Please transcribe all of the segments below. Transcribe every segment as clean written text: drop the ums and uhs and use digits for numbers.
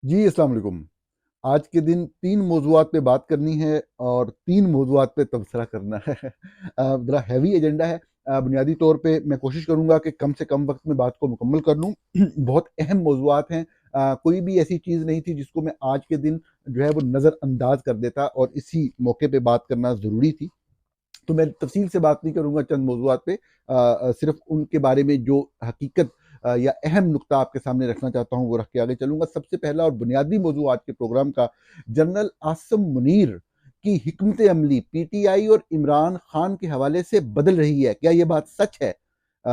जी, अस्सलाम वालेकुम। आज के दिन 3 मौज़ूआत पे बात करनी है और 3 मौज़ूआत पे तबसरा करना है। बड़ा हेवी एजेंडा है। बुनियादी तौर पे मैं कोशिश करूँगा कि कम से कम वक़्त में बात को मुकम्मल कर लूँ। बहुत अहम मौज़ूआत हैं। कोई भी ऐसी चीज़ नहीं थी जिसको मैं आज के दिन जो है वो नज़रअंदाज़ कर देता और इसी मौके पे बात करना ज़रूरी थी। तो मैं तफ़सील से बात नहीं करूँगा चंद मौज़ूआत पे, सिर्फ़ उनके बारे में जो हकीकत या अहम नुक्ता आपके सामने रखना चाहता हूँ वो रख के आगे चलूँगा। सबसे पहला और बुनियादी मौज़ू आज के प्रोग्राम का, जनरल आसिम मुनीर की हिकमत अमली पीटीआई और इमरान खान के हवाले से बदल रही है। क्या ये बात सच है? अ,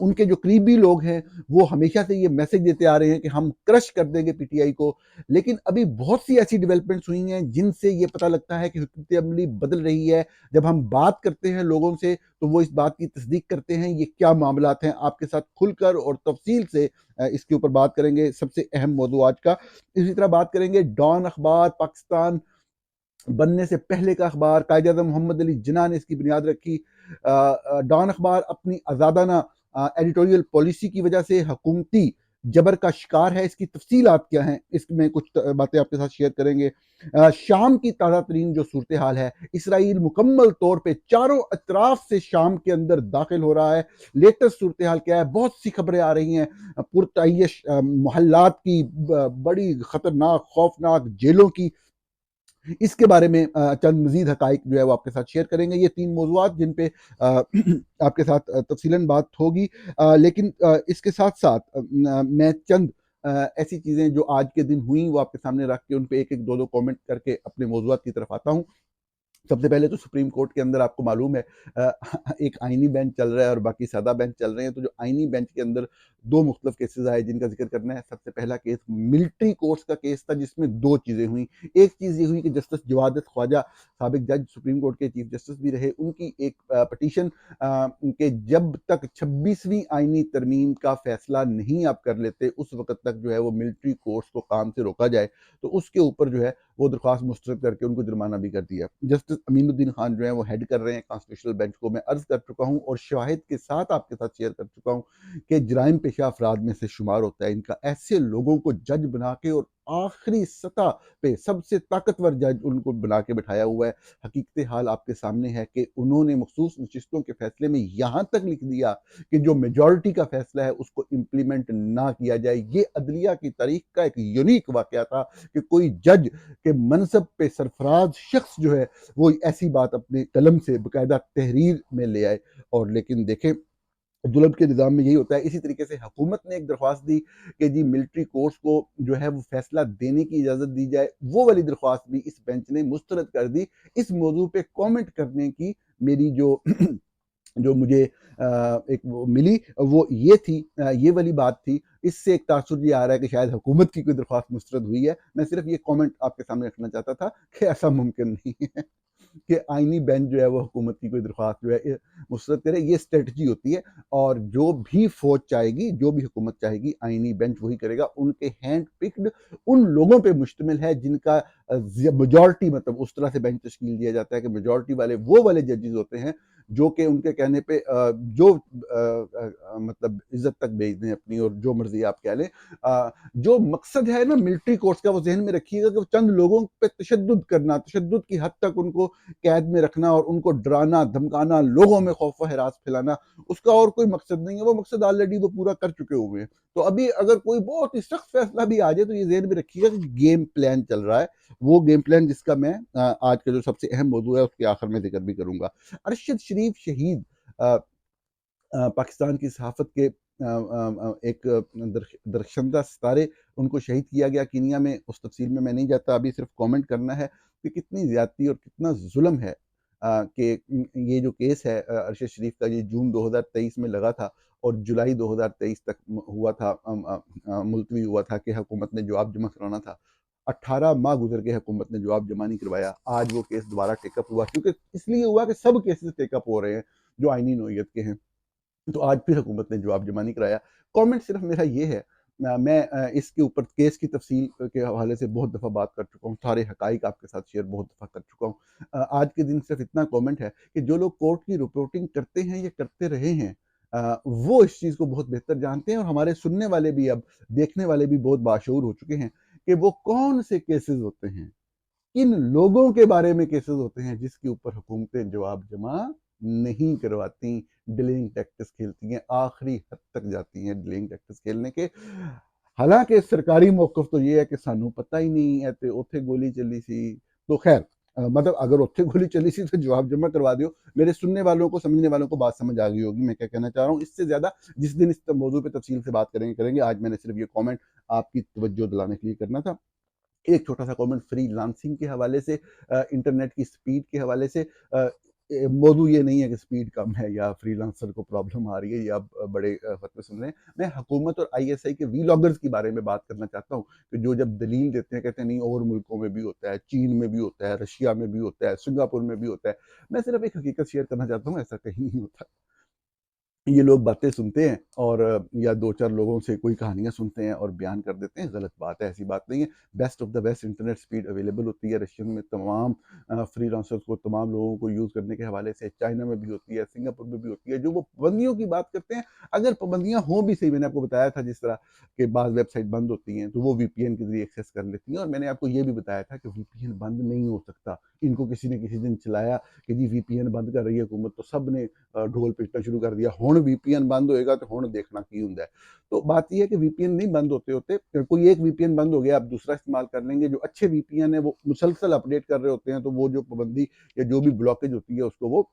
उनके जो करीबी लोग हैं वो हमेशा से ये मैसेज देते आ रहे हैं कि हम क्रश कर देंगे पीटीआई को। लेकिन अभी बहुत सी ऐसी डेवलपमेंट्स हुई हैं जिनसे ये पता लगता है कि हिकमत अमली बदल रही है। जब हम बात करते हैं लोगों से तो वो इस बात की तस्दीक करते हैं। ये क्या मामलात हैं, आपके साथ खुलकर और तफसील से इसके ऊपर बात करेंगे। सबसे अहम मौजू आज का। इसी तरह बात करेंगे डॉन अखबार पाकिस्तान बनने से पहले का अखबार, कायद-ए-आज़म मोहम्मद अली जिन्ना ने इसकी बुनियाद रखी। डॉन अखबार अपनी आज़ादाना एडिटोरियल पॉलिसी की वजह से हुकूमती जबर का शिकार है। इसकी तफसीलात क्या हैं, इसमें कुछ बातें आपके साथ शेयर करेंगे। शाम की ताज़ा तरीन जो सूरत हाल है, इसराइल मुकम्मल तौर पे चारों अतराफ से शाम के अंदर दाखिल हो रहा है। लेटेस्ट सूरत हाल क्या है, बहुत सी खबरें आ रही हैं। पुरतयश मोहल्लात की, बड़ी खतरनाक खौफनाक जेलों की, इसके बारे में चंद मज़ीद हक़ाइक़ जो है वो आपके साथ शेयर करेंगे। ये 3 मौज़ूआत जिन पे आपके साथ तफ़सीलन बात होगी। लेकिन इसके साथ-साथ मैं चंद ऐसी चीज़ें जो आज के दिन हुई वो आपके सामने रख के उन पे 1-1, 2-2 कमेंट करके अपने मौज़ूआत की तरफ आता हूँ। सबसे पहले तो सुप्रीम कोर्ट के अंदर आपको मालूम है अ, एक आईनी बेंच चल रहा है और बाकी सादा बेंच चल रहे हैं। तो जो आईनी बेंच के अंदर 2 मुख्तलिफ केसेस आए जिनका ज़िक्र करना है। सबसे पहला केस मिलिट्री कोर्ट्स का केस था जिसमें 2 चीज़ें हुई। एक चीज़ ये हुई कि जस्टिस जवादत ख्वाजा, साबिक जज सुप्रीम कोर्ट के चीफ जस्टिस भी रहे, उनकी एक पिटीशन कि जब तक 26वीं आईनी तरमीम का फैसला नहीं आप कर लेते, उस वक़्त तक जो है वो मिलिट्री कोर्ट्स को काम से रोका जाए। तो उसके ऊपर जो है वो दरख्वास्त मुस्तरद करके उनको जुर्माना भी कर दिया। जस्टिस अमीनुद्दीन खान जो है वो हेड कर रहे हैं कॉन्स्टिट्यूशनल बेंच को। मैं अर्ज़ कर चुका हूँ और शवाहिद के साथ आपके साथ शेयर कर चुका हूँ कि जराइम पेशा अफराद में से शुमार होता है इनका। ऐसे लोगों को जज बना के और आखिरी सतह पे सबसे ताकतवर जज उनको बना के बिठाया हुआ है। हकीकत हाल आपके सामने है कि उन्होंने मखसूस नशिस्तों के फैसले में यहाँ तक लिख दिया कि जो मेजॉरिटी का फैसला है उसको इम्प्लीमेंट ना किया जाए। ये अदलिया की तारीख का एक यूनिक वाक़या था कि कोई जज के मनसब पे सरफराज शख्स जो है वो ऐसी बात अपने कलम से बाकायदा तहरीर में ले आए। और लेकिन देखें, जुल्म के निज़ाम में यही होता है। इसी तरीके से हुकूमत ने एक दरख्वास्त दी कि जी मिलिट्री कोर्ट्स को जो है वो फैसला देने की इजाज़त दी जाए। वो वाली दरख्वास्त भी इस बेंच ने मुस्तरद कर दी। इस मौजू पे कमेंट करने की मेरी जो जो मुझे एक वो मिली वो ये थी, ये वाली बात थी। इससे एक तासुर ये आ रहा है कि शायद हुकूमत की कोई दरख्वास्त मुस्तरद हुई है। मैं सिर्फ ये कमेंट आपके सामने रखना चाहता था कि ऐसा मुमकिन नहीं है कि आईनी बेंच जो है वो हुकूमत की कोई दरख्वास्त जो है मुस्तरद करे। ये स्ट्रेटजी होती है और जो भी फौज चाहेगी, जो भी हुकूमत चाहेगी, आईनी बेंच वही करेगा। उनके हैंड पिक्ड उन लोगों पे मुश्तमिल है जिनका मेजॉरिटी, मतलब उस तरह से बेंच तश्कील दिया जाता है कि मेजॉरिटी वाले वो वाले जजेस होते हैं जो कि उनके कहने पे मतलब इज्जत तक भेज दें अपनी, और जो मर्जी आप कह लें। जो मकसद है ना मिलिट्री कोर्ट्स का, वो जहन में रखिएगा कि चंद लोगों पे तशद्दुद करना, तशद्दुद की हद तक उनको कैद में रखना और उनको डराना धमकाना, लोगों में खौफ व हरास फैलाना, उसका और कोई मकसद नहीं है। वो मकसद ऑलरेडी वो पूरा कर चुके हुए हैं। तो अभी अगर कोई बहुत ही सख्त फैसला भी आ जाए तो ये जहन में रखिएगा कि गेम प्लान चल रहा है। वो गेम प्लान जिसका मैं आज का जो सबसे अहम मौजू है उसके आखिर में जिक्र भी करूंगा। अरशद शरीफ शहीद, पाकिस्तान की सहाफ़त के एक दरख्शंदा सितारे, उनको शहीद किया गया कीनिया में। उस तफ़सील में मैं नहीं जाता, अभी सिर्फ कमेंट करना है कि कितनी ज़्यादती और कितना जुल्म है कि ये जो केस है अरशद शरीफ का, ये जून 2023 में लगा था और जुलाई 2023 तक हुआ था, मुलतवी हुआ था कि हुकूमत ने जवाब जमा कराना था। 18 माह गुजर के हुकूमत ने जवाब जमा नहीं करवाया। आज वो केस दोबारा टेकअप हुआ, क्योंकि इसलिए हुआ कि सब केसेस टेकअप हो रहे हैं जो आईनी नौइयत के हैं। तो आज फिर हुकूमत ने जवाब जमा नहीं कराया। कमेंट सिर्फ मेरा ये है, मैं इसके ऊपर केस की तफसील के हवाले से बहुत दफ़ा बात कर चुका हूँ, सारे हकाइक आपके साथ शेयर बहुत दफ़ा कर चुका हूँ। आज के दिन सिर्फ इतना कमेंट है कि जो लोग कोर्ट की रिपोर्टिंग करते हैं या करते रहे हैं, वो इस चीज़ को बहुत बेहतर जानते हैं और हमारे सुनने वाले भी, अब देखने वाले भी बहुत बाशऊर हो चुके हैं कि वो कौन से केसेस होते हैं, किन लोगों के बारे में केसेस होते हैं जिसके ऊपर हुकूमतें जवाब जमा नहीं करवाती, डिलेइंग टैक्टिक्स खेलती हैं, आखिरी हद तक जाती हैं डिलेइंग टैक्टिक्स खेलने के। हालांकि सरकारी मौकफ तो ये है कि सानू पता ही नहीं है तो उत्थे गोली चली सी, तो खैर मतलब अगर उत्थे गोली चली सी तो जवाब जमा करवा दियो। मेरे सुनने वालों को, समझने वालों को बात समझ आ गई होगी मैं क्या कहना चाह रहा हूँ। इससे ज्यादा जिस दिन इस मौजू पे तफसील से बात करेंगे। आज मैंने सिर्फ ये कमेंट आपकी तवज्जो दिलाने के लिए करना था। एक छोटा सा कमेंट फ्रीलांसिंग के हवाले से, इंटरनेट की स्पीड के हवाले से। मौजू ये नहीं है कि स्पीड कम है या फ्रीलांसर को प्रॉब्लम आ रही है या आप बड़े फतवे सुन रहे हैं। मैं हुकूमत और आईएसआई के वीलॉगर्स के बारे में बात करना चाहता हूँ कि जो जब दलील देते हैं, कहते हैं नहीं और मुल्कों में भी होता है, चीन में भी होता है, रशिया में भी होता है, सिंगापुर में भी होता है। मैं सिर्फ एक हकीकत शेयर करना चाहता हूँ, ऐसा कहीं नहीं होता। ये लोग बातें सुनते हैं और या दो चार लोगों से कोई कहानियां सुनते हैं और बयान कर देते हैं, गलत बात है, ऐसी बात नहीं है। Best of the best internet speed available होती है रशियन में तमाम फ्रीलांसर्स को, तमाम लोगों को यूज़ करने के हवाले से। चाइना में भी होती है, सिंगापुर में भी होती है। जो वो पाबंदियों की बात करते हैं, अगर पाबंदियां हों भी सही, मैंने आपको बताया था जिस तरह के बाद वेबसाइट बंद होती हैं तो वो वीपीएन के जरिए एक्सेस कर लेती हैं। और मैंने आपको ये भी बताया था कि वीपीएन बंद नहीं हो सकता। इनको किसी ने किसी दिन चलाया कि जी वीपीएन बंद कर रही है हुकूमत, तो सब ने ढोल पीटना शुरू कर दिया, हुण वीपीएन बंद होएगा तो हुण देखना की हुंदा है। तो बात ये है कि वीपीएन नहीं बंद होते कोई एक वीपीएन बंद हो गया, आप दूसरा इस्तेमाल कर लेंगे। जो अच्छे वीपीएन है वो मुसलसल अपडेट कर रहे होते हैं, तो वो जो पाबंदी या जो भी ब्लॉकेज होती है उसको वो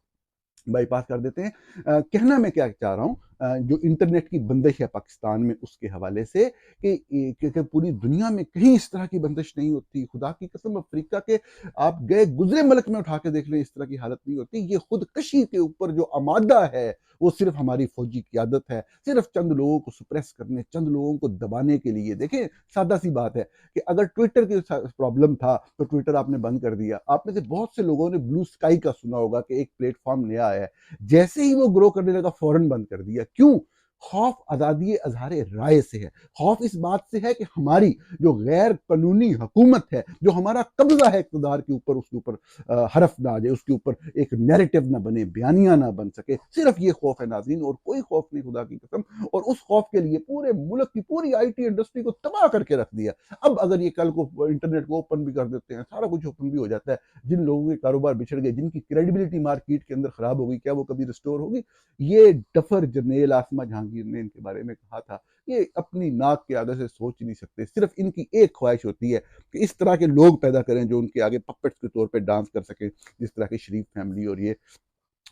बाईपास कर देते हैं। कहना मैं क्या चाह रहा हूँ, जो इंटरनेट की बंदिश है पाकिस्तान में उसके हवाले से कि पूरी दुनिया में कहीं इस तरह की बंदिश नहीं होती। खुदा की कसम, अफ्रीका के आप गए गुजरे मुल्क में उठा के देख लें, इस तरह की हालत नहीं होती। ये खुदकशी के ऊपर जो आमादा है वो सिर्फ हमारी फौजी क़यादत है, सिर्फ चंद लोगों को सुप्रेस करने, चंद लोगों को दबाने के लिए। देखें, सादा सी बात है कि अगर ट्विटर की प्रॉब्लम था तो ट्विटर आपने बंद कर दिया। आप में से बहुत से लोगों ने ब्लू स्काई का सुना होगा कि एक प्लेटफॉर्म नया आया है, जैसे ही वो ग्रो करने लगा फौरन बंद कर दिया। क्यों? खौफ आज़ादी अज़हार राय से है। खौफ इस बात से है कि हमारी जो गैर कानूनी हुकूमत है, जो हमारा कब्जा है इक़्तिदार के ऊपर, उसके ऊपर हरफ ना आ जाए, उसके ऊपर एक नैरेटिव ना बने, बयानिया ना बन सके। सिर्फ ये खौफ है नाज़रीन, और कोई खौफ नहीं, खुदा की कसम। और उस खौफ के लिए पूरे मुल्क की पूरी आईटी इंडस्ट्री को तबाह करके रख दिया। अब अगर ये कल को इंटरनेट को ओपन भी कर देते हैं, सारा कुछ ओपन भी हो जाता है, जिन लोगों के कारोबार बिछड़ गए, जिनकी क्रेडिबिलिटी मार्केट के अंदर खराब हो गई, क्या वो कभी रिस्टोर होगी? ये डफर जरनेल आसमा जहांगीर ने इनके बारे में कहा था। ये अपनी नाक के आगे से सोच नहीं सकते। सिर्फ इनकी एक ख्वाहिश होती है कि इस तरह के लोग पैदा करें जो उनके आगे पपेट्स के तौर पे डांस कर सकें, जिस तरह की शरीफ फैमिली और ये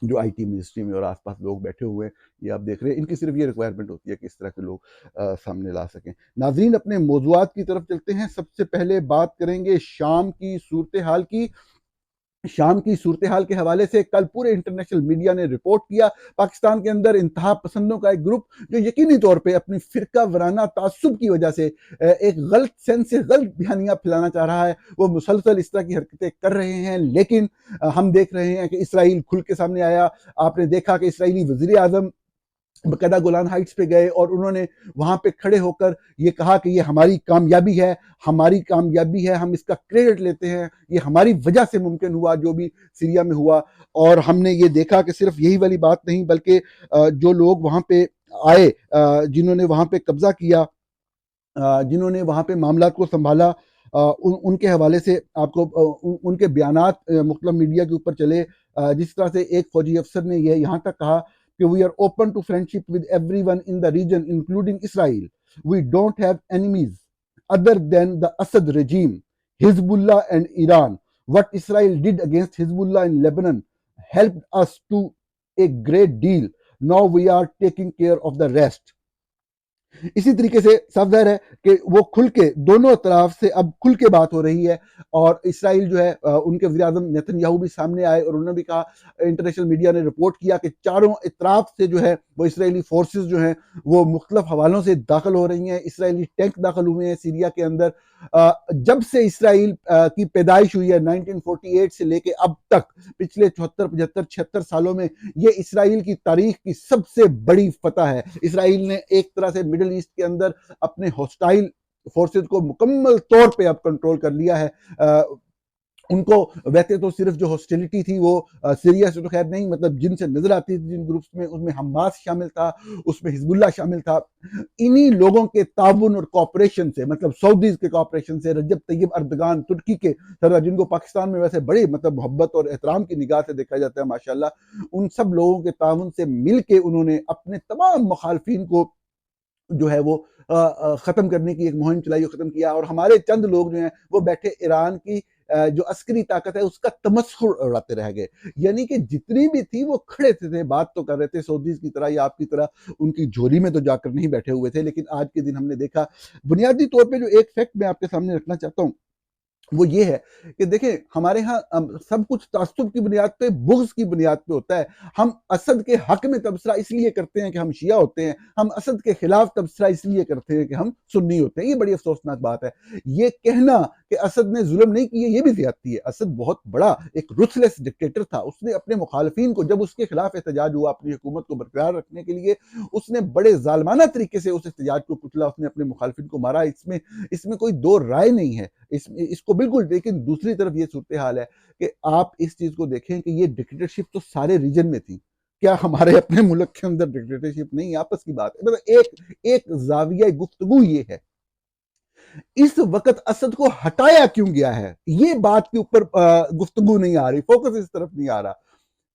जो आईटी मिनिस्ट्री में और आसपास लोग बैठे हुए हैं, ये आप देख रहे हैं। इनकी सिर्फ ये रिक्वायरमेंट होती है कि इस तरह के लोग सामने ला सकें। नाज़रीन, अपने मौज़ूआत की तरफ चलते हैं। सबसे पहले बात करेंगे शाम की सूरत हाल की। शाम की सूरत हाल के हवाले से कल पूरे इंटरनेशनल मीडिया ने रिपोर्ट किया, पाकिस्तान के अंदर इंतहा पसंदों का एक ग्रुप जो यकीनी तौर पे अपनी फिरका वराना तासुब की वजह से एक गलत सेंस से गलत बयानियां फैलाना चाह रहा है, वो मुसलसल इस तरह की हरकतें कर रहे हैं। लेकिन हम देख रहे हैं कि इसराइल खुल के सामने आया। आपने देखा कि इसराइली वज़ीर आज़म बकायदा गोलान हाइट्स पे गए और उन्होंने वहां पे खड़े होकर ये कहा कि ये हमारी कामयाबी है, हमारी कामयाबी है, हम इसका क्रेडिट लेते हैं, ये हमारी वजह से मुमकिन हुआ जो भी सीरिया में हुआ। और हमने ये देखा कि सिर्फ यही वाली बात नहीं, बल्कि जो लोग वहां पे आए, जिन्होंने वहां पे कब्जा किया, जिन्होंने वहां पे मामला को संभाला, उनके हवाले से आपको उनके बयानात मुख्तलिफ मीडिया के ऊपर चले। जिस तरह से एक फौजी अफसर ने यह यहाँ तक कहा कि we are open to friendship with everyone in the region including Israel, we don't have enemies other than the Assad regime, Hezbollah and Iran. What Israel did against Hezbollah in Lebanon helped us to a great deal. Now we are taking care of the rest. इसी तरीके से साफ जाहिर है कि वो खुल के दोनों तरफ से अब खुल के बात हो रही है। और इसराइल जो है, उनके वज़ीर आज़म नेतन्याहू भी सामने आए और उन्होंने भी कहा, इंटरनेशनल मीडिया ने रिपोर्ट किया कि चारों इतराफ से जो है वो इसराइली फोर्सेस जो हैं वो मुख्तलिफ हवालों से दाखिल हो रही हैं। इसराइली टैंक दाखिल हुए हैं सीरिया के अंदर। जब से इसराइल की पैदाइश हुई है 1948 से लेके अब तक, पिछले 74, 75, 76 सालों में ये इसराइल की तारीख की सबसे बड़ी फतह है। इसराइल ने एक तरह से मिडिल ईस्ट के अंदर अपने हॉस्टाइल फोर्सेस को मुकम्मल तौर पे अब कंट्रोल कर लिया है। उनको वैसे तो सिर्फ जो हॉस्टिलिटी थी वो सीरिया से तो खैर नहीं, मतलब जिनसे नजर आती थी जिन ग्रुप्स में, उसमें हमास शामिल था, उसमें हिजबुल्लाह शामिल था। इन्हीं लोगों के ताउन और कॉपरेशन से, मतलब सऊदीज के कॉपरेशन से, रजब तैयब अर्दगान तुर्की के सरदार, जिनको पाकिस्तान में वैसे बड़े मतलब मोहब्बत और एहतराम की निगाह से देखा जाता है माशाल्लाह, उन सब लोगों के ताउन से मिल के उन्होंने अपने तमाम मुखालफिन को जो है वो ख़त्म करने की एक मुहिम चलाई और ख़त्म किया। और हमारे चंद लोग जो हैं वो बैठे ईरान की जो अस्करी ताकत है उसका तमस्खुर उड़ाते रह गए। यानी कि जितनी भी थी वो खड़े थे, बात तो कर रहे थे सऊदीज़ की तरह या आपकी तरह उनकी झोली में तो जाकर नहीं बैठे हुए थे। लेकिन आज के दिन हमने देखा, बुनियादी तौर पे जो एक फैक्ट मैं आपके सामने रखना चाहता हूँ वो ये है कि देखिए हमारे यहाँ सब कुछ तासुब की बुनियाद पे, बुग़्ज़ की बुनियाद पे होता है। हम असद के हक में तबसरा इसलिए करते हैं कि हम शिया होते हैं, हम असद के खिलाफ तबसरा इसलिए करते हैं कि हम सुन्नी होते हैं। ये बड़ी अफसोसनाक बात है। ये कहना कि असद ने जुल्म नहीं किए, ये भी ज्यादती है। असद बहुत बड़ा एक रुथलेस डिक्टेटर था। उसने अपने मुखालफिन को, जब उसके खिलाफ एहतजाज हुआ अपनी हुकूमत को बरकरार रखने के लिए, उसने बड़े जालमाना तरीके से उस एहतजाज को कुचला, उसने अपने मुखालफिन को मारा। इसमें इसमें कोई दो राय नहीं है इसको बिल्कुल। लेकिन दूसरी तरफ ये सूरत हाल है कि आप इस चीज को देखें कि ये डिक्टेटरशिप तो सारे रीजन में थी। क्या हमारे अपने मुल्क के अंदर डिक्टेटरशिप नहीं? आपस की बात है। मतलब एक एक जाविया गुफ्तगू ये है, इस वक्त असद को हटाया क्यों गया है, ये बात के ऊपर गुफ्तगू नहीं आ रही, फोकस इस तरफ नहीं आ रहा।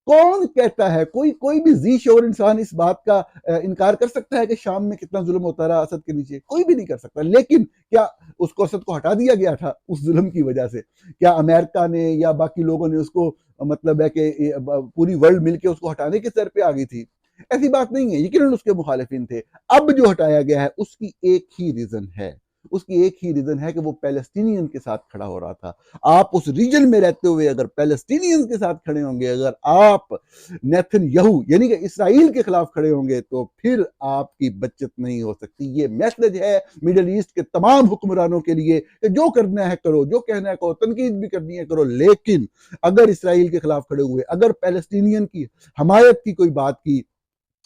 कौन कहता है, कोई कोई भी जी शोर इंसान इस बात का इनकार कर सकता है कि शाम में कितना जुल्म होता रहा असद के नीचे? कोई भी नहीं कर सकता। लेकिन क्या उसको, असद को हटा दिया गया था उस जुल्म की वजह से? क्या अमेरिका ने या बाकी लोगों ने उसको, मतलब है कि पूरी वर्ल्ड मिलकर उसको हटाने के सर पे आ गई थी? ऐसी बात नहीं है। यकीनन उसके मुखालिफिन थे। अब जो हटाया गया है उसकी एक ही रीजन है, उसकी एक ही रीजन है कि वो पैलेस्टीनियन के साथ खड़ा हो रहा था। आप उस रीजन में रहते हुए अगर पैलेस्टीनियन के साथ खड़े होंगे, अगर आप नेतन्याहू यानी कि इसराइल के खिलाफ खड़े होंगे, तो फिर आपकी बचत नहीं हो सकती। ये मैसेज है मिडल ईस्ट के तमाम हुक्मरानों के लिए कि जो करना है करो, जो कहना है करो, तनकीद भी करनी है करो, लेकिन अगर इसराइल के खिलाफ खड़े हुए, अगर पैलेस्टीनियन की हमायत की कोई बात की,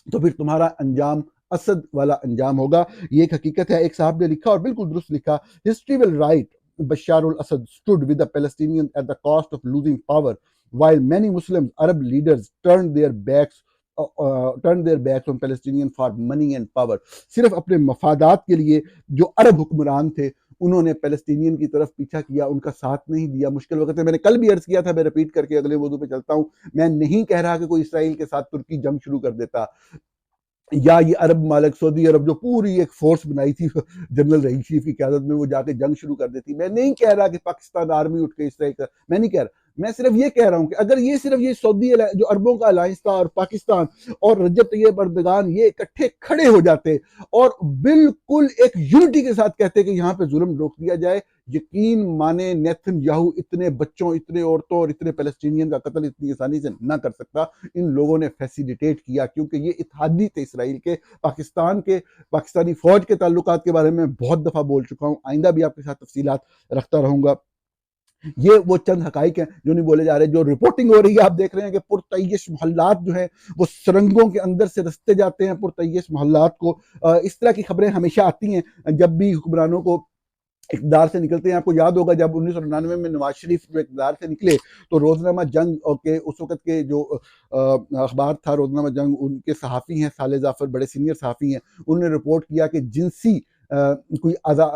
तो फिर तुम्हारा अंजाम असद वाला अंजाम होगा। ये एक हकीकत है। एक साहब ने लिखा और बिल्कुल दुरुस्त लिखा, history will write बशारुल Asad stood with the Palestinians at the cost of losing power, while many Muslim Arab leaders turned their backs on Palestinian for money and power। सिर्फ अपने मफादात के लिए जो अरब हुक्मरान थे उन्होंने पैलेस्टीनियन की तरफ पीछा किया, उनका साथ नहीं दिया मुश्किल वक्त में। मैंने कल भी अर्ज किया था, मैं रिपीट करके अगले मौजू पे चलता हूं। मैं नहीं कह रहा कि कोई इसराइल के साथ तुर्की जंग शुरू कर देता, या ये अरब मालिक, सऊदी अरब जो पूरी एक फोर्स बनाई थी जनरल रहीम शरीफ की क़यादत में, वो जाके जंग शुरू कर देती। मैं नहीं कह रहा कि पाकिस्तान आर्मी उठ के इसराइल का, मैं नहीं कह रहा। मैं सिर्फ ये कह रहा हूं कि अगर ये सिर्फ ये सऊदी जो अरबों का अलायंस था और पाकिस्तान और रजब तैयब अर्दगान ये इकट्ठे खड़े हो जाते और बिल्कुल एक यूनिटी के साथ कहते कि यहाँ पे जुल्म रोक दिया जाए, यकीन माने नेतन्याहू इतने बच्चों, इतने औरतों और इतने पैलेस्टीनियन का कत्ल इतनी आसानी से ना कर सकता। इन लोगों ने फैसिलिटेट किया, क्योंकि ये इत्तेहादी थे इसराइल के। पाकिस्तानी फौज के ताल्लुकात के बारे में बहुत दफा बोल चुका हूं, आइंदा भी आपके साथ तफसीलात रखता रहूंगा। ये वो चंद हकाइक हैं जो नहीं बोले जा रहे। जो रिपोर्टिंग हो रही है, आप देख रहे हैं कि पुरतयश मोहल्लात जो हैं वो सुरंगों के अंदर से रस्ते जाते हैं पुरतयश मोहल्लात को। इस तरह की खबरें हमेशा आती हैं जब भी हुक्मरानों को इक़्तिदार से निकलते हैं। आपको याद होगा जब 1999 में नवाज शरीफ जो इक़्तिदार से निकले, तो रोज़नामा जंग के उस वक़्त के जो अखबार था रोज़नामा जंग, उनके सहाफ़ी हैं साले जाफ़र, बड़े सीनियर सहाफ़ी हैं। उन्होंने रिपोर्ट किया कि जिनसी कोई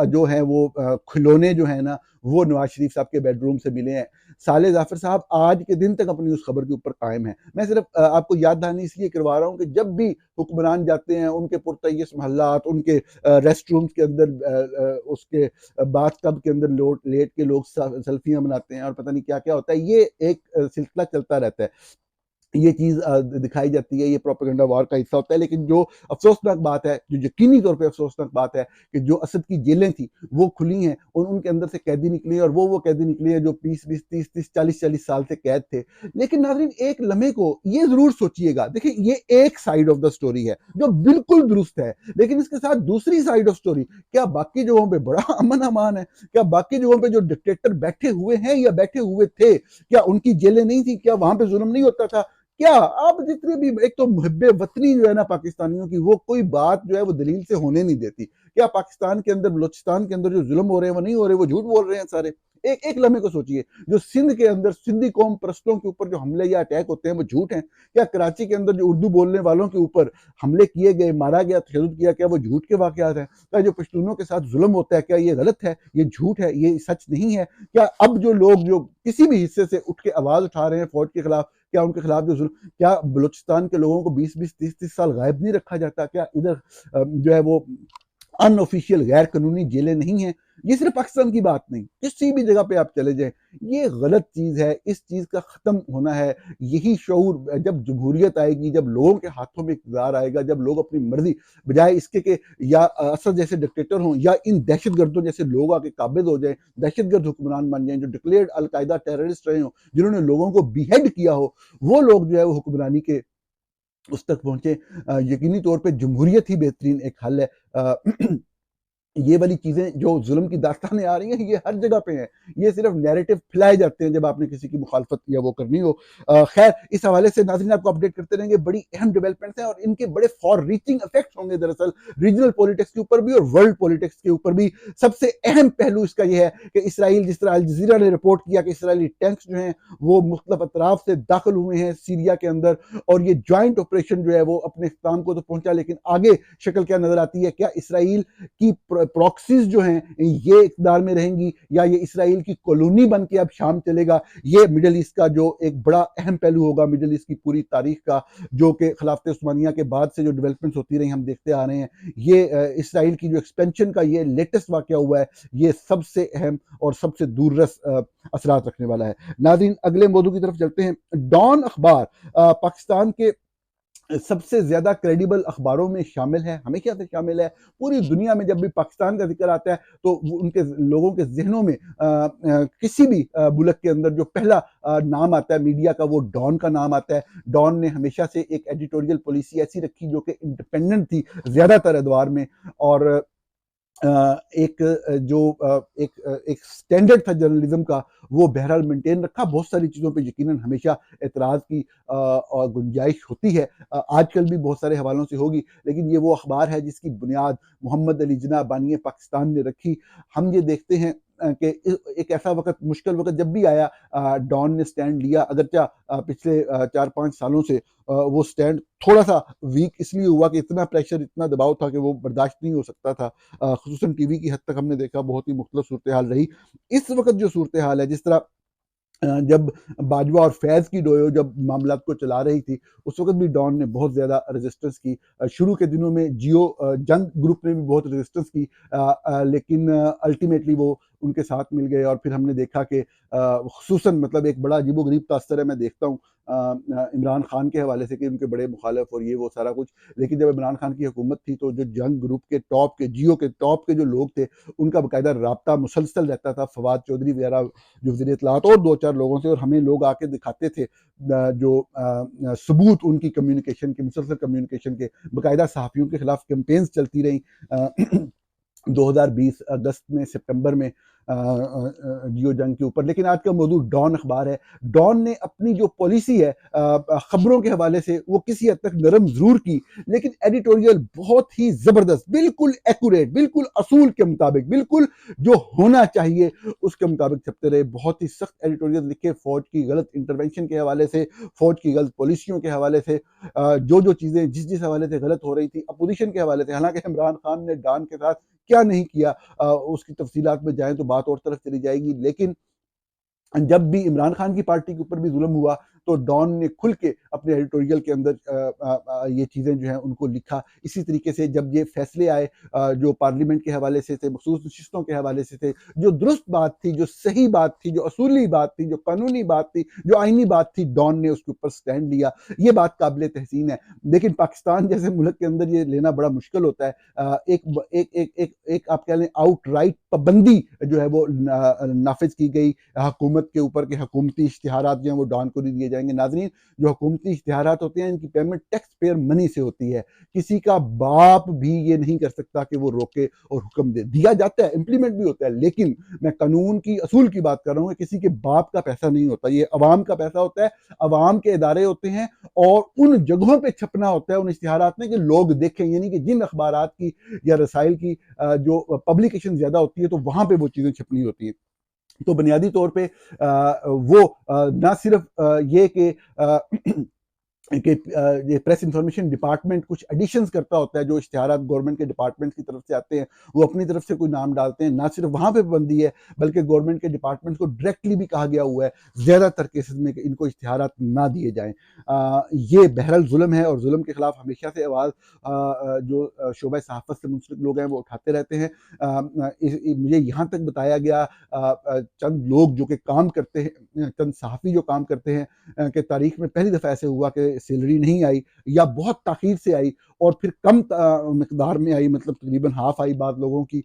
जो है वो खिलौने जो है ना, वो नवाज शरीफ साहब के बेडरूम से मिले हैं। साले जाफ़र साहब आज के दिन तक अपनी उस खबर के ऊपर कायम है। मैं सिर्फ आपको याद दहानी इसलिए करवा रहा हूँ कि जब भी हुक्मरान जाते हैं, उनके पुरतयश महल्लात, उनके रेस्ट रूम्स के अंदर, उसके बाथ टब के अंदर लेट के लोग सेल्फियां बनाते हैं और पता नहीं क्या क्या होता है। ये एक सिलसिला चलता रहता है। ये चीज़ दिखाई जाती है, ये प्रोपेगेंडा वॉर का हिस्सा होता है। लेकिन जो अफ़सोसनाक बात है, जो यकीनी तौर पे अफ़सोसनाक बात है, कि जो असद की जेलें थी वो खुली हैं और उनके अंदर से कैदी निकले हैं, और वो कैदी निकले हैं जो 20-20, 30-30, 40-40 साल से कैद थे। लेकिन नाज़रीन, एक लम्हे को ये ज़रूर सोचिएगा, देखिए ये एक साइड ऑफ द स्टोरी है जो बिल्कुल दुरुस्त है, लेकिन इसके साथ दूसरी साइड ऑफ स्टोरी, क्या बाकी जगहों पे बड़ा अमन-अमान है? क्या बाकी जगहों पे जो डिक्टेटर बैठे हुए हैं या बैठे हुए थे, क्या उनकी जेलें नहीं थी? क्या वहाँ पे जुल्म नहीं होता था? क्या आप जितने भी, एक तो मुहिब्बे वतनी जो है ना पाकिस्तानियों की, वो कोई बात जो है वो दलील से होने नहीं देती। क्या पाकिस्तान के अंदर, बलूचिस्तान के अंदर जो जुल्म हो रहे हैं वो नहीं हो रहे? वो झूठ बोल रहे हैं सारे। एक एक लम्हे को सोचिए, जो सिंध के अंदर सिंधी कौम परस्तों के ऊपर जो हमले या अटैक होते हैं वो झूठ हैं? क्या कराची के अंदर जो उर्दू बोलने वालों के ऊपर हमले किए गए, मारा गया, तशद्दुद किया, क्या वो झूठ के वाक़यात हैं? क्या जो पश्तूनों के साथ ज़ुल्म होता है, क्या ये गलत है? ये झूठ है, ये सच नहीं है? क्या अब जो लोग जो किसी भी हिस्से से उठ के आवाज़ उठा रहे हैं फ़ौज के खिलाफ, क्या उनके खिलाफ जो ज़ुल्म, क्या बलूचिस्तान के लोगों को 20-20, 30-30 साल गायब नहीं रखा जाता? क्या इधर जो है वो अनऑफिशियल गैर कानूनी जेलें नहीं हैं? ये सिर्फ पाकिस्तान की बात नहीं, किसी भी जगह पे आप चले जाएँ, ये गलत चीज़ है, इस चीज़ का ख़त्म होना है। यही शऊर जब जमहूरियत आएगी, जब लोगों के हाथों में इक़्तिदार आएगा, जब लोग अपनी मर्ज़ी बजाए इसके कि या असद जैसे डिक्टेटर हों या इन दहशतगर्दों जैसे लोग आके काबिज़ हो जाएँ, दहशतगर्द हुक्मरान बन जाएँ, जो डिक्लेयर्ड अल-कायदा टेररिस्ट रहे हों, जिन्होंने लोगों को बीहेड किया हो, वो लोग जो है वो हुक्मरानी के उस तक पहुँचे। यकीनी तौर पे जमहूरियत ही बेहतरीन एक हल है। ये वाली चीज़ें जो ज़ुल्म की दास्तानें आ रही हैं, ये हर जगह पे हैं। ये सिर्फ़ नैरेटिव फैलाए जाते हैं जब आपने किसी की मुखालफत या वो करनी हो। ख़ैर इस हवाले से नाज़रीन आपको अपडेट करते रहेंगे। बड़ी अहम डेवलपमेंट्स हैं और इनके बड़े फ़ॉर रीचिंग इफ़ेक्ट्स होंगे दरअसल रीजनल पॉलिटिक्स के ऊपर भी और वर्ल्ड पॉलिटिक्स के ऊपर भी। सबसे अहम पहलू इसका ये है कि इसराइल, जिस तरह अल जज़ीरा ने रिपोर्ट किया कि इसराइली टैंक्स जो हैं वो मुख्तलिफ अतराफ से दाखिल हुए हैं सीरिया के अंदर, और ये जॉइंट ऑपरेशन जो है वो अपने इख्तिताम को तो पहुँचा, लेकिन आगे शक्ल क्या नज़र आती है? क्या इसराइल की प्रॉक्सीज जो हैं ये इक़्तिदार में रहेंगी या ये इसराइल की कॉलोनी बन के अब शाम चलेगा? ये मिडल ईस्ट का जो एक बड़ा अहम पहलू होगा, मिडल ईस्ट की पूरी तारीख का, जो कि खिलाफत उस्मानिया के बाद से जो डेवलपमेंट्स होती रही हम देखते आ रहे हैं। ये इसराइल की जो एक्सपेंशन का ये लेटेस्ट वाक़या हुआ है, ये सबसे अहम और सबसे दूररस असरात रखने वाला है। नाज़रीन अगले मौजू की तरफ चलते हैं। डॉन अखबार पाकिस्तान के सबसे ज़्यादा क्रेडिबल अखबारों में शामिल है। हमेशा से शामिल है। पूरी दुनिया में जब भी पाकिस्तान का ज़िक्र आता है तो वो उनके लोगों के ज़हनों में किसी भी मुल्क के अंदर जो पहला नाम आता है मीडिया का, वो डॉन का नाम आता है। डॉन ने हमेशा से एक एडिटोरियल पॉलिसी ऐसी रखी जो कि इंडिपेंडेंट थी ज़्यादातर अदवार में, और एक एक स्टैंडर्ड था जर्नलिज्म का, वो बहरहाल मेंटेन रखा। बहुत सारी चीज़ों पे यकीनन हमेशा एतराज़ की और गुंजाइश होती है। आजकल भी बहुत सारे हवालों से होगी, लेकिन ये वो अखबार है जिसकी बुनियाद मोहम्मद अली जिन्ना बानी पाकिस्तान ने रखी। हम ये देखते हैं कि एक ऐसा वक़्त, मुश्किल वक़्त जब भी आया, डॉन ने स्टैंड लिया। अगरचे पिछले 4-5 सालों से वो स्टैंड थोड़ा-सा वीक इसलिए हुआ कि इतना प्रेशर, इतना दबाव था कि वो बर्दाश्त नहीं हो सकता था। ख़ुसूसन टीवी की हद तक हमने देखा, बहुत ही मुख्तलिफ सूरत-ए-हाल रही। इस वक़्त जो सूरत-ए-हाल है, जिस तरह जब बाजवा और फैज़ की डोयो जब मामलात को चला रही थी, उस वक़्त भी डॉन ने बहुत ज़्यादा रेज़िस्टेंस की। शुरू के दिनों में जियो जंग ग्रुप ने भी बहुत रेज़िस्टेंस की, लेकिन अल्टीमेटली वो उनके साथ मिल गए, और फिर हमने देखा कि ख़ुसूसन मतलब एक बड़ा अजीबो-गरीब तासर है, मैं देखता हूँ इमरान खान के हवाले से कि उनके बड़े मुखालिफ और ये वो सारा कुछ। लेकिन जब इमरान खान की हुकूमत थी तो जो जंग ग्रुप के टॉप के, जियो के टॉप के जो लोग थे, उनका बाकायदा राब्ता मुसलसल रहता था, फवाद चौधरी वगैरह जो वज़ीर इत्तलाआत और 2-4 लोगों से, और हमें लोग आके दिखाते थे सबूत उनकी कम्युनिकेशन के, मुसलसल कम्युनिकेशन के। बाकायदा सहाफ़ियों के खिलाफ कैंपेन्स चलती रहीं। 2020 अगस्त में, सितंबर में जियो जंग के ऊपर। लेकिन आज का मौजू डॉन अखबार है। डॉन ने अपनी जो पॉलिसी है खबरों के हवाले से, वो किसी हद तक नरम ज़रूर की, लेकिन एडिटोरियल बहुत ही ज़बरदस्त, बिल्कुल एक्यूरेट, बिल्कुल असूल के मुताबिक, बिल्कुल जो होना चाहिए उसके मुताबिक छपते रहे। बहुत ही सख्त एडिटोरियल लिखे, फ़ौज की गलत इंटरवेंशन के हवाले से, फ़ौज की गलत पॉलिसियों के हवाले से, जो चीज़ें जिस हवाले से गलत हो रही थी, अपोज़िशन के हवाले से। हालाँकि इमरान खान ने डॉन के साथ क्या नहीं किया, उसकी तफ़सीलात में जाएँ तो बात और तरफ चली जाएगी। लेकिन जब भी इमरान खान की पार्टी के ऊपर भी जुल्म हुआ, तो डॉन ने खुल के अपने एडिटोरियल के अंदर ये चीज़ें जो हैं उनको लिखा। इसी तरीके से जब ये फैसले आए जो पार्लियामेंट के हवाले से थे, मखसूस नशिस्तों के हवाले से थे, जो दुरुस्त बात थी, जो सही बात थी, जो असूली बात थी, जो कानूनी बात थी, जो आइनी बात थी, डॉन ने उसके ऊपर स्टैंड लिया। ये बात काबिल तहसीन है। लेकिन पाकिस्तान जैसे मुल्क के अंदर ये लेना बड़ा मुश्किल होता है। एक आप कह लें आउटराइट पाबंदी जो है वो नाफिज की गई हुकूमत के ऊपर, के हुकूमती इश्तिहारात जो हैं वो डॉन को नहीं दिए जाएंगे। नाज़रीन, जो हुकूमती इश्तिहारात होते हैं, इनकी पेमेंट टैक्स पेयर मनी से होती है। किसी का बाप भी ये नहीं कर सकता कि वो रोके और हुक्म दे। दिया जाता है, इम्प्लीमेंट भी होता है, लेकिन मैं कानून की असूल की बात कर रहा हूँ। किसी के बाप का पैसा नहीं होता, ये अवाम का पैसा होता है, अवाम के इदारे होते हैं, और उन जगहों पर छपना होता है उन इश्तिहारात में कि लोग देखें। यानी कि जिन अखबारात की या रसाइल की जो पब्लिकेशन ज़्यादा होती है, तो वहाँ पर वो चीज़ें छपनी होती हैं। तो बुनियादी तौर पे वो ना सिर्फ ये कि ये प्रेस इन्फॉर्मेशन डिपार्टमेंट कुछ एडिशंस करता होता है, जो इश्तिहारात गवर्नमेंट के डिपार्टमेंट की तरफ से आते हैं, वो अपनी तरफ से कोई नाम डालते हैं। ना सिर्फ वहाँ पे पाबंदी है, बल्कि गवर्नमेंट के डिपार्टमेंट को डायरेक्टली भी कहा गया हुआ है, ज़्यादातर केसेस में कि इनको इश्तिहारात ना दिए जाएँ। ये बहरहाल ज़ुल्म है और ज़ुल्म के खिलाफ हमेशा से आवाज़ जो शोबा सहाफ़त से मुंसलिक लोग हैं, वो उठाते रहते हैं। मुझे यहाँ तक बताया गया चंद लोग जो कि काम करते हैं, चंद सहाफ़ी जो काम करते हैं, कि तारीख में पहली दफ़ा ऐसे हुआ कि सैलरी नहीं आई या बहुत ताख़ीर से आई और फिर कम मिक़दार में आई, मतलब तकरीबन हाफ़ आई बाद लोगों की।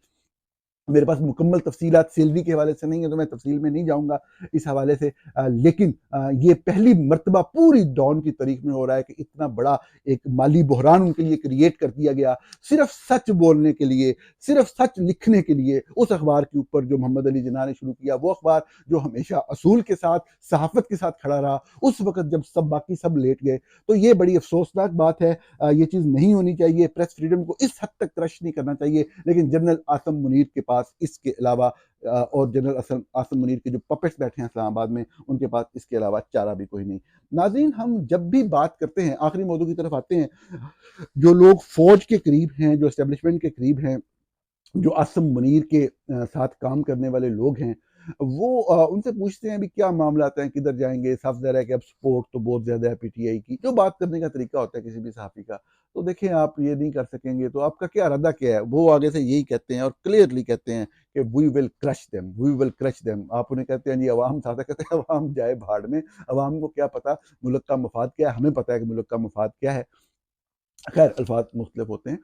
मेरे पास मुकम्मल तफ़सीलात सैलरी के हवाले से नहीं है, तो मैं तफ़सील में नहीं जाऊँगा इस हवाले से। लेकिन ये पहली मर्तबा पूरी डॉन की तारीख में हो रहा है कि इतना बड़ा एक माली बहरान उनके लिए क्रिएट कर दिया गया, सिर्फ़ सच बोलने के लिए, सिर्फ़ सच लिखने के लिए। उस अखबार के ऊपर जो मोहम्मद अली जिन्ना ने शुरू किया, वो अखबार जो हमेशा असूल के साथ, सहाफ़त के साथ खड़ा रहा, उस वक़्त जब बाकी सब लेट गए। तो ये बड़ी अफ़सोसनाक बात है। ये चीज़ नहीं होनी चाहिए। प्रेस फ्रीडम को इस हद तक क्रश नहीं करना चाहिए। लेकिन जनरल आसिम मुनीर के पास इसके अलावा और जनरल आसिम मुनीर के जो पपेट्स बैठे हैं इस्लामाबाद में, उनके पास इसके अलावा चारा भी कोई नहीं। नाज़रीन, हम जब भी बात करते हैं, आखिरी मौजू की तरफ आते हैं, जो लोग फ़ौज के करीब हैं, जो एस्टेब्लिशमेंट के करीब हैं, जो आसिम मुनीर के साथ काम करने वाले लोग हैं, वो उनसे पूछते हैं अभी क्या मामलात हैं, किधर जाएँगे? साफ ज़ाहिर है कि अब सपोर्ट तो बहुत ज़्यादा है पीटीआई की। जो बात करने का तरीका होता है किसी भी सहाफ़ी का, तो देखें आप ये नहीं कर सकेंगे तो आपका क्या इरादा क्या है? वो आगे से यही कहते हैं और क्लियरली कहते हैं कि we will crush them, we will crush them. आप उन्हें कहते हैं जी अवाम साथ कहते हैं अवाम जाए भाड़ में, अवाम को क्या पता मुल्क का मफ़ाद क्या है? हमें पता है कि मुल्क का मफ़ाद क्या है। खैर अल्फाज मुख्तलिफ होते हैं।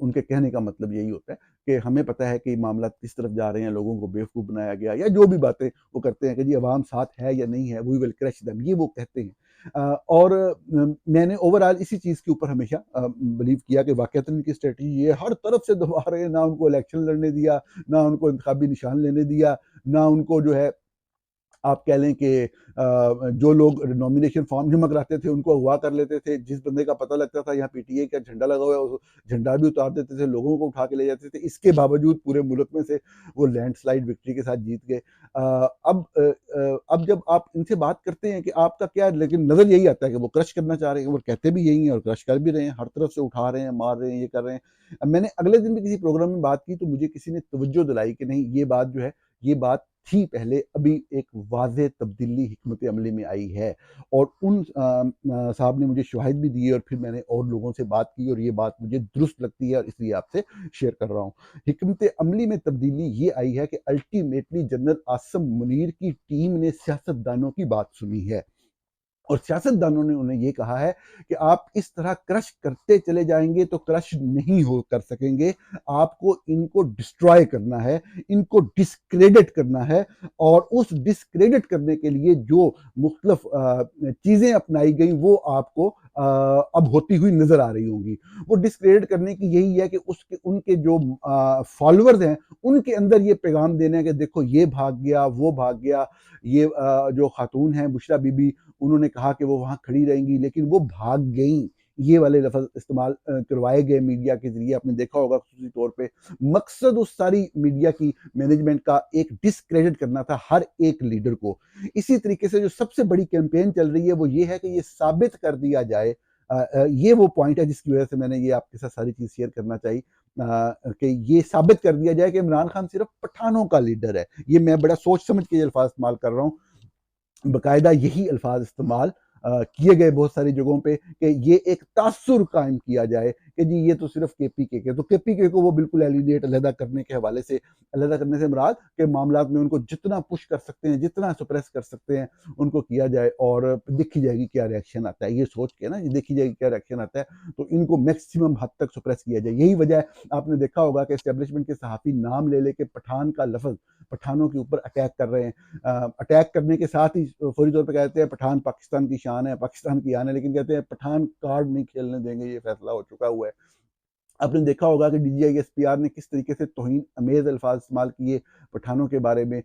उनके कहने का मतलब यही होता है कि हमें पता है कि मामला किस तरफ जा रहे हैं, लोगों को बेवकूफ़ बनाया गया या जो भी बातें वो करते हैं कि जी अवाम साथ है या नहीं है, वी विल क्रश देम, ये वो कहते हैं। और मैंने ओवरऑल इसी चीज़ के ऊपर हमेशा बिलीव किया कि वाक़ईतन इनकी स्ट्रैटेजी ये हर तरफ से दबा रहे हैं, ना उनको इलेक्शन लड़ने दिया, ना उनको इंतखाबी निशान लेने दिया, ना उनको जो है आप कह लें कि जो लोग नॉमिनेशन फॉर्म जमा कराते थे उनको अगवा कर लेते थे। जिस बंदे का पता लगता था यहाँ पीटीआई का झंडा लगा हुआ है, उस झंडा भी उतार देते थे, लोगों को उठा के ले जाते थे। इसके बावजूद पूरे मुल्क में से वो लैंडस्लाइड विक्ट्री के साथ जीत गए। अब जब आप इनसे बात करते हैं कि आपका क्या, लेकिन नज़र यही आता है कि वो क्रश करना चाह रहे हैं, वो कहते भी यही हैं और क्रश कर भी रहे हैं, हर तरफ से उठा रहे हैं, मार रहे हैं, ये कर रहे हैं। मैंने अगले दिन भी किसी प्रोग्राम में बात की तो मुझे किसी ने तवज्जो दिलाई कि नहीं, ये बात जो है, ये बात थी पहले, अभी एक वाज़ेह तब्दीली हिकमत अमली में आई है। और उन साहब ने मुझे शवाहिद भी दिए और फिर मैंने और लोगों से बात की और ये बात मुझे दुरुस्त लगती है और इसलिए आपसे शेयर कर रहा हूँ। हिकमत अमली में तब्दीली ये आई है कि अल्टीमेटली जनरल आसिम मुनीर की टीम ने सियासतदानों की बात सुनी है और सियासतदानों ने उन्हें ये कहा है कि आप इस तरह क्रश करते चले जाएंगे तो क्रश नहीं हो कर सकेंगे, आपको इनको डिस्ट्रॉय करना है, इनको डिस्क्रेडिट करना है। और उस डिस्क्रेडिट करने के लिए जो मुख्तलिफ चीज़ें अपनाई गई वो आपको अब होती हुई नज़र आ रही होंगी। वो डिस्क्रेडिट करने की यही है कि उसके उनके जो फॉलोअर्स हैं उनके अंदर ये पैगाम देना है कि देखो ये भाग गया, वो भाग गया, ये जो खातून हैं बुशरा बीबी, उन्होंने कहा कि वो वहाँ खड़ी रहेंगी लेकिन वो भाग गईं। ये वाले लफ़्ज़ इस्तेमाल करवाए गए मीडिया के ज़रिए, आपने देखा होगा ख़ुसूसी तौर पे। मकसद उस सारी मीडिया की मैनेजमेंट का एक डिस्क्रेडिट करना था हर एक लीडर को। इसी तरीके से जो सबसे बड़ी कैंपेन चल रही है वो ये है कि ये साबित कर दिया जाए, ये वो पॉइंट है जिसकी वजह से मैंने ये आपके साथ सारी चीज़ शेयर करना चाहिए, कि ये साबित कर दिया जाए कि इमरान खान सिर्फ़ पठानों का लीडर है। ये मैं बड़ा सोच समझ के ये अल्फ़ाज़ इस्तेमाल कर रहा हूँ। बाकायदा यही अल्फाज इस्तेमाल किए गए बहुत सारी जगहों पे कि ये एक तासुर कायम किया जाए कि जी ये तो सिर्फ केपीके के, तो केपीके को वो बिल्कुल एलिनेट अलहदा करने के हवाले से, अलहदा करने से मुराद के मामलात में उनको जितना पुश कर सकते हैं, जितना सप्रेस कर सकते हैं, उनको किया जाए और देखी जाएगी क्या रिएक्शन आता है। ये सोच के ना, ये देखी जाएगी क्या रिएक्शन आता है, तो इनको मैक्सिमम हद तक सप्रेस किया जाए। यही वजह है, आपने देखा होगा कि एस्टेब्लिशमेंट के सहाफ़ी नाम ले लेके पठान का लफ्ज़, पठानों के ऊपर अटैक कर रहे हैं। अटैक करने के साथ ही फौरी तौर पे कहते हैं पठान पाकिस्तान की शान है, पाकिस्तान की आन है, लेकिन कहते हैं पठान कार्ड नहीं खेलने देंगे, ये फैसला हो चुका हुआ है। आपने देखा होगा कि डीजीआई एसपीआर ने किस तरीके से तौहीन अमेज़ अल्फाज इस्तेमाल किए पठानों के बारे में,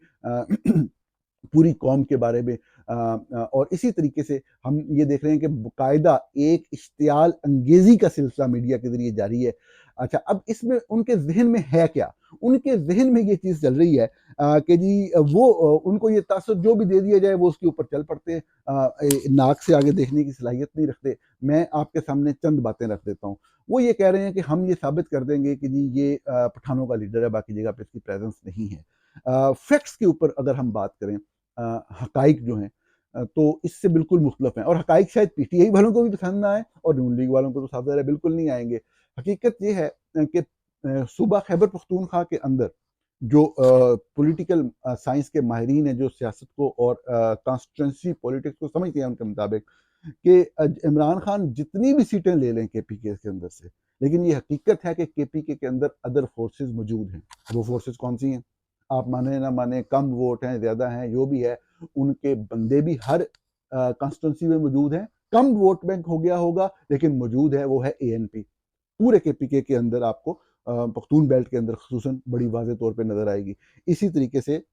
पूरी कौम के बारे में। और इसी तरीके से हम ये देख रहे हैं कि बाकायदा एक इश्तियाल अंगेज़ी का सिलसिला मीडिया के ज़रिए जारी है। अच्छा, अब इसमें उनके ज़हन में है क्या? उनके ज़हन में ये चीज़ चल रही है कि जी वो उनको ये तासुर जो भी दे दिया जाए वो उसके ऊपर चल पड़ते हैं, नाक से आगे देखने की सलाहियत नहीं रखते। मैं आपके सामने चंद बातें रख देता हूँ। वो ये कह रहे हैं कि हम ये साबित कर देंगे कि जी ये पठानों का लीडर है, बाकी जगह पे इसकी प्रेज़ेंस नहीं है। फैक्ट्स के ऊपर अगर हम बात करें, हक़ाइक़ जो हैं तो इससे बिल्कुल मुख़्तलिफ़ हैं, और हक़ाइक़ शायद पीटीआई वालों को भी पसंद ना आए और नून लीग वालों को तो साफ ज़ाहिर है बिल्कुल नहीं आएँगे। हकीकत ये है कि सूबा खैबर पख्तूनख्वा के अंदर जो पॉलिटिकल साइंस के माहिरीन हैं, जो सियासत को और कॉन्स्टिट्यूएंसी पॉलिटिक्स को समझते हैं, उनके मुताबिक कि इमरान खान जितनी भी सीटें ले लें केपीके के अंदर से, लेकिन ये हकीकत है कि केपीके के अंदर अदर फोर्सेस मौजूद हैं। वो फोर्सेस कौन सी हैं? आप माने ना माने, कम वोट हैं, ज़्यादा हैं, जो भी है, उनके बंदे भी हर कॉन्स्टिट्यूएंसी में मौजूद हैं। कम वोट बैंक हो गया होगा, लेकिन मौजूद है, वो है एएनपी। पूरे केपीके के अंदर आपको पख्तून बेल्ट के अंदर ख़ुसूसन बड़ी वाज़ेह तौर पे नज़र आएगी। इसी तरीके से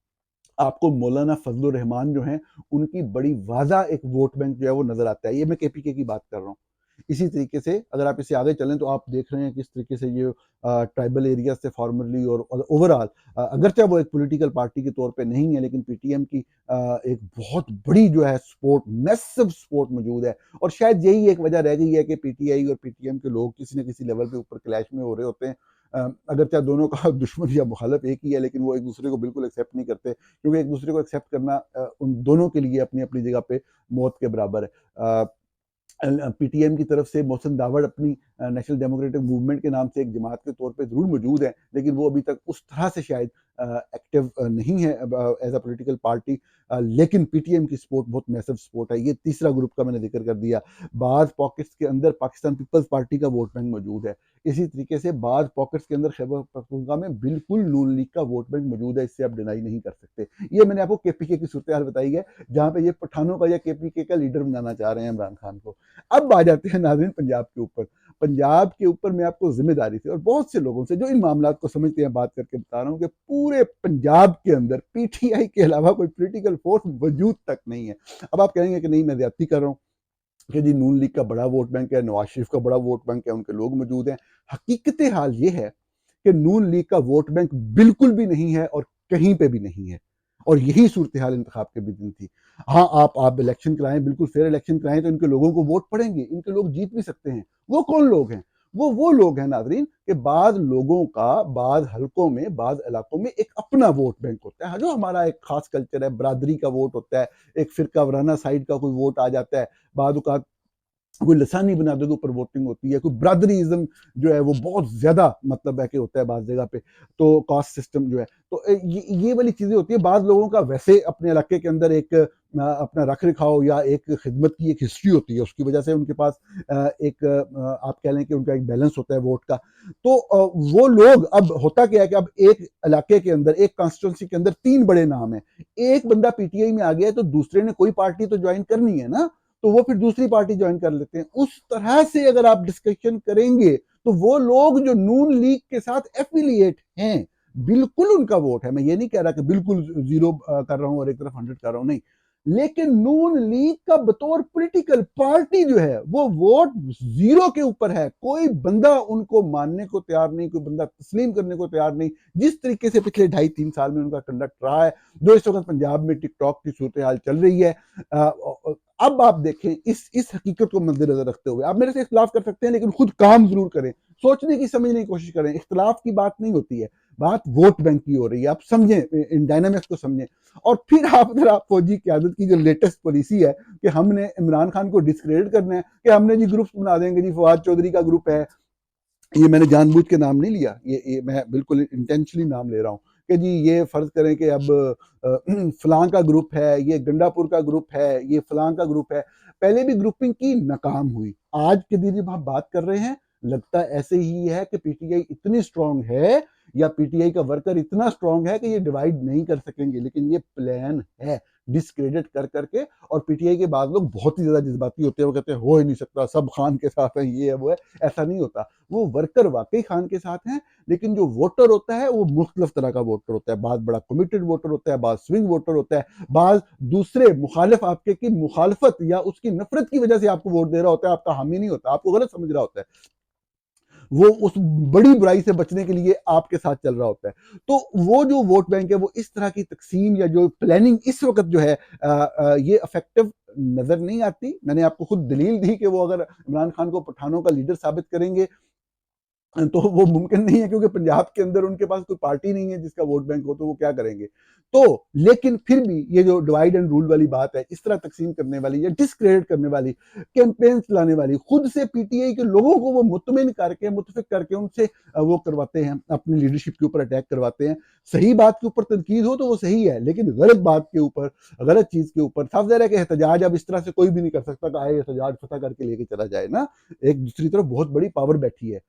आपको मौलाना फजलुर रहमान जो हैं, उनकी बड़ी वाज़ा एक वोट बैंक जो है वो नज़र आता है। ये मैं केपीके की बात कर रहा हूँ। इसी तरीके से अगर आप इससे आगे चलें तो आप देख रहे हैं किस तरीके से ये ट्राइबल एरिया से फॉर्मरली और ओवरऑल, अगरचे वो एक पॉलिटिकल पार्टी के तौर पे नहीं है, लेकिन पीटीएम की एक बहुत बड़ी जो है सपोर्ट, मैसिव सपोर्ट मौजूद है। और शायद यही एक वजह रह गई है कि पीटीआई और पीटीएम के लोग किसी न किसी लेवल पे ऊपर क्लैश में हो रहे होते हैं। अगरचे दोनों का दुश्मन या मुखालिफ एक ही है, लेकिन वो एक दूसरे को बिल्कुल एक्सेप्ट नहीं करते, क्योंकि एक दूसरे को एक्सेप्ट करना उन दोनों के लिए अपनी अपनी जगह पे मौत के बराबर है। पीटीएम की तरफ से मोहसिन दावड़ अपनी नेशनल डेमोक्रेटिक मूवमेंट के नाम से एक जमात के तौर पे ज़रूर मौजूद है, लेकिन वो अभी तक उस तरह से शायद एक्टिव नहीं है एज अ पॉलिटिकल पार्टी। लेकिन पीटीएम की सपोर्ट बहुत मैसिव सपोर्ट है। ये तीसरा ग्रुप का मैंने जिक्र कर दिया। बाज़ पॉकेट्स के अंदर पाकिस्तान पीपल्स पार्टी का वोट बैंक मौजूद है। इसी तरीके से बाज़ पॉकेट्स के अंदर खैबर पख्तूनख्वा में बिल्कुल नून लीग का वोट बैंक मौजूद है, इससे आप डिनाई नहीं कर सकते। ये मैंने आपको केपीके की सूरत हाल बताई है, जहाँ पे ये पठानों का या केपीके का लीडर बनाना चाह रहे हैं इमरान खान को। अब आ जाते हैं नाज़रीन पंजाब के ऊपर। पंजाब के ऊपर मैं आपको ज़िम्मेदारी से और बहुत से लोगों से जो इन मामलात को समझते हैं बात करके बता रहा हूँ कि पूरे पंजाब के अंदर पीटीआई के अलावा कोई पॉलिटिकल फोर्स वजूद तक नहीं है। अब आप कहेंगे कि नहीं, मैं ज़्यादती कर रहा हूँ कि जी नून लीग का बड़ा वोट बैंक है, नवाज शरीफ का बड़ा वोट बैंक है, उनके लोग मौजूद हैं। हकीकत हाल ये है कि नून लीग का वोट बैंक बिल्कुल भी नहीं है और कहीं पे भी नहीं है, और यही सूरत हाल इंतखाब के भी दिन थी। हाँ, आप इलेक्शन कराएं, बिल्कुल फेयर इलेक्शन कराएं, तो इनके लोगों को वोट पड़ेंगे, इनके लोग जीत भी सकते हैं। वो कौन लोग हैं? वो लोग हैं नाजरीन कि बाद लोगों का बाद हलकों में, बाद इलाकों में एक अपना वोट बैंक होता है, जो हमारा एक खास कल्चर है। बरादरी का वोट होता है, एक फिरका वराना साइड का कोई वोट आ जाता है, बाद कोई लसानी बनाते के ऊपर वोटिंग होती है, कोई ब्रदरिज्म जो है वो बहुत ज्यादा मतलब है कि होता है बात जगह पे, तो कास्ट सिस्टम जो है, तो ये वाली चीजें होती है। बाद लोगों का वैसे अपने इलाके के अंदर एक अपना रख रखाव या एक खिदमत की एक हिस्ट्री होती है, उसकी वजह से उनके पास एक आप कह लें कि उनका एक बैलेंस होता है वोट का। तो वो लोग, अब होता क्या है कि अब एक इलाके के अंदर, एक कॉन्स्टिट्यूंसी के अंदर 3 बड़े नाम है, एक बंदा पीटीआई में आ गया है तो दूसरे ने कोई पार्टी तो ज्वाइन करनी है ना, तो वो फिर दूसरी पार्टी ज्वाइन कर लेते हैं। उस तरह से अगर आप डिस्कशन करेंगे तो वो लोग जो नून लीग के साथ एफिलिएट हैं, बिल्कुल उनका वोट है। मैं ये नहीं कह रहा कि बिल्कुल 0 कर रहा हूं और एक तरफ 100 कर रहा हूं, नहीं, लेकिन नून लीग का बतौर पॉलिटिकल पार्टी जो है वो वोट 0 के ऊपर है। कोई बंदा उनको मानने को तैयार नहीं, कोई बंदा तस्लीम करने को तैयार नहीं, जिस तरीके से पिछले 2.5-3 साल में उनका कंडक्ट रहा है, जो इस वक्त पंजाब में टिकटॉक की सूरत हाल चल रही है। अब आप देखें, इस हकीकत को मद्देनजर रखते हुए आप मेरे से इख्तिलाफ कर सकते हैं, लेकिन खुद काम जरूर करें, सोचने की समझने की कोशिश करें। इख्तिलाफ की बात नहीं होती है, बात वोट बैंक की हो रही है। आप समझें, इन डायनामिक्स को समझें। और फिर अगर आप फौजी क्यादत की जो लेटेस्ट पॉलिसी है कि हमने इमरान खान को डिस्क्रेडिट करना है, कि हमने जी ग्रुप्स बना देंगे, जी फवाद चौधरी का ग्रुप है, ये मैंने जानबूझ के नाम नहीं लिया, ये मैं बिल्कुल इंटेंशनली नाम ले रहा हूँ कि जी ये फर्ज करें कि अब फलां का ग्रुप है, ये गंडापुर का ग्रुप है, ये फलां का ग्रुप है। पहले भी ग्रुपिंग की नाकाम हुई, आज के दिन जब हम बात कर रहे हैं लगता ऐसे ही है कि पीटीआई इतनी स्ट्रांग है या पीटीआई का वर्कर इतना स्ट्रांग है कि ये डिवाइड नहीं कर सकेंगे, लेकिन ये प्लान है डिस्क्रेडिट कर करके। और पीटीआई के बाद लोग बहुत ही ज्यादा जज्बाती होते हैं, वो कहते हैं हो ही नहीं सकता, सब खान के साथ है, ये है वो है। ऐसा नहीं होता, वो वर्कर वाकई खान के साथ हैं, लेकिन जो वोटर होता है वो मुख्तलिफ तरह का वोटर होता है। बाद बड़ा कमिटेड वोटर होता है, बाद स्विंग वोटर होता है, बाद दूसरे मुखालिफ आपके की मुखालफत या उसकी नफरत की वजह से आपको वोट दे रहा होता है, आपका हामी नहीं होता, आपको गलत समझ रहा होता है। वो उस बड़ी बुराई से बचने के लिए आपके साथ चल रहा होता है। तो वो जो वोट बैंक है वो इस तरह की तकसीम या जो प्लानिंग इस वक़्त जो है ये इफ़ेक्टिव नज़र नहीं आती। मैंने आपको खुद दलील दी कि वो अगर इमरान खान को पठानों का लीडर साबित करेंगे तो वो मुमकिन नहीं है, क्योंकि पंजाब के अंदर उनके पास कोई पार्टी नहीं है जिसका वोट बैंक हो, तो वो क्या करेंगे? तो लेकिन फिर भी ये जो डिवाइड एंड रूल वाली बात है, इस तरह तकसीम करने वाली या डिस्क्रेडिट करने वाली, कैंपेन्स चलाने वाली, खुद से पीटीआई के लोगों को वो मुतमिन करके, मुतफिक करके उनसे वो करवाते हैं, अपनी लीडरशिप के ऊपर अटैक करवाते हैं। सही बात के ऊपर तनकीद हो तो वो सही है, लेकिन गलत बात के ऊपर, गलत चीज़ के ऊपर साफ ज़ाहिर है कि एहतजाज अब इस तरह से कोई भी नहीं कर सकता कि आए एहतजाज फतह करके लेके चला जाए ना। एक दूसरी तरफ बहुत बड़ी पावर बैठी है।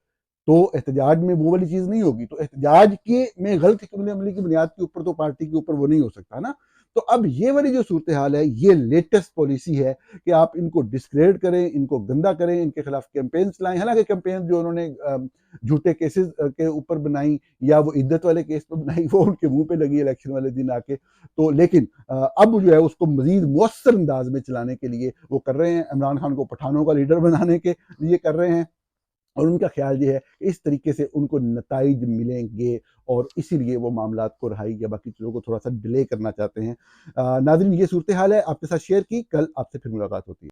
तो एहतजाज में वो वाली चीज़ नहीं होगी। तो एहतजाज के में गलत हिकमत अमली की बुनियाद के ऊपर तो पार्टी के ऊपर वो नहीं हो सकता ना। तो अब ये वाली जो सूरत हाल है, ये लेटेस्ट पॉलिसी है कि आप इनको डिस्क्रेडिट करें, इनको गंदा करें, इनके खिलाफ कैंपेन चलाएं। हालांकि कैंपेन जो उन्होंने झूठे केसेस के ऊपर बनाई या वो इद्दत वाले केस पर बनाई, वो उनके मुंह पे लगी इलेक्शन वाले दिन आके। तो लेकिन अब जो है उसको मजीद मौसर अंदाज में चलाने के लिए वो कर रहे हैं, इमरान खान को पठानों का लीडर बनाने के लिए कर रहे हैं। और उनका ख्याल ये है कि इस तरीके से उनको नताइज मिलेंगे और इसीलिए वो मामलात को रहाई या बाकी चीज़ों को थोड़ा सा डिले करना चाहते हैं। नाज़रीन, ये सूरत हाल है आपके साथ शेयर की। कल आपसे फिर मुलाकात होती है।